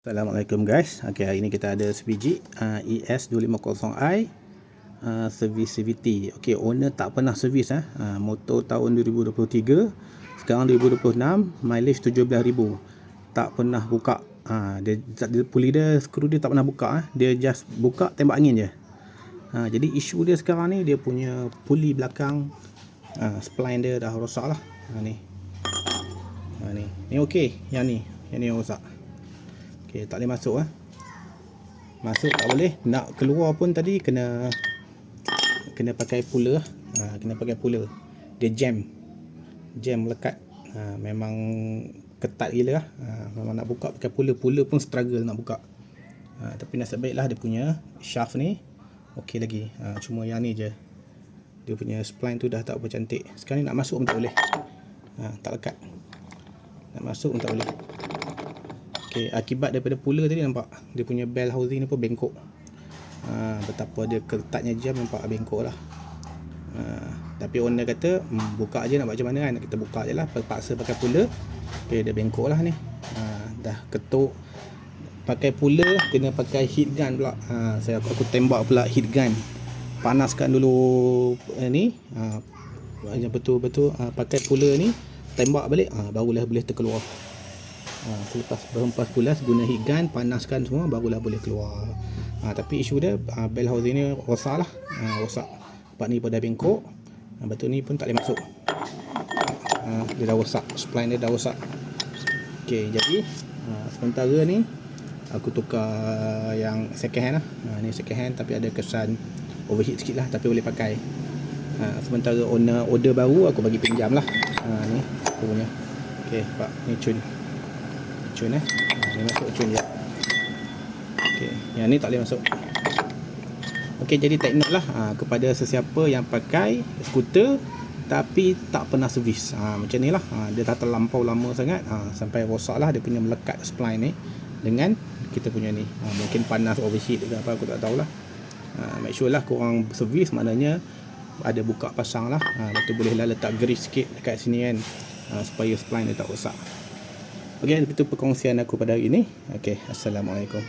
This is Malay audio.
Assalamualaikum guys. Okey, hari ni kita ada sebiji ES250i servis CVT. Okey, owner tak pernah servis motor tahun 2023, sekarang 2026, mileage 17,000. Tak pernah buka. Dia puli dia, skru dia tak pernah buka Dia just buka tembak angin je. Jadi isu dia sekarang ni dia punya puli belakang spline dia dah rosak lah. Ni. Ni okey, yang ni yang rosak. Okey, tak boleh masuk Masuk tak boleh. Nak keluar pun tadi kena pakai puller kena pakai puller. Dia jam melekat. Memang ketat gila memang nak buka pakai puller. Puller pun struggle nak buka. Tapi nasib baiklah dia punya shaft ni okey lagi. Cuma yang ni je. Dia punya spline tu dah tak apa cantik. Sekarang ni nak masuk pun tak boleh. Tak lekat. Nak masuk pun tak boleh. Okay, akibat daripada puller tadi nampak dia punya bell housing ni pun bengkok. Betapa dia ketatnya jam, nampak bengkok lah. Tapi owner kata buka je, nak buat macam mana kan, kita buka je lah, paksa pakai puller. Okay, dia bengkok lah ni. Dah ketuk pakai puller, kena pakai heat gun pula. Aku tembak pula heat gun, panaskan dulu ni betul-betul pakai puller ni, tembak balik barulah boleh terkeluar. Selepas berhempas pulas guna heat gun, panaskan semua, barulah boleh keluar. Tapi isu dia bell housing ni rosak lah. Rosak. Part ni pun dah bengkok. Betul ni pun tak boleh masuk. Dia dah rosak. Spline dia dah rosak. Okay, jadi sementara ni aku tukar yang second hand lah. Ni second hand tapi ada kesan overheat sikit lah, tapi boleh pakai. Sementara owner order baru, aku bagi pinjam lah. Ni aku punya. Okay, pak, ni cun. Ni masuk cun je. Okey, yang ni tak boleh masuk. Okey, jadi take note lah kepada sesiapa yang pakai skuter tapi tak pernah servis. Macam ni lah. Dia dah terlampau lama sangat, sampai rosak lah dia punya melekat spline ni dengan kita punya ni. Mungkin panas, overheat ke apa, aku tak tahulah. Make sure lah korang servis, maknanya ada buka pasang lah. Lepas tu boleh lah letak grease sikit dekat sini kan, supaya spline dia tak rosak. Okey, itu perkongsian aku pada hari ini. Okey, assalamualaikum.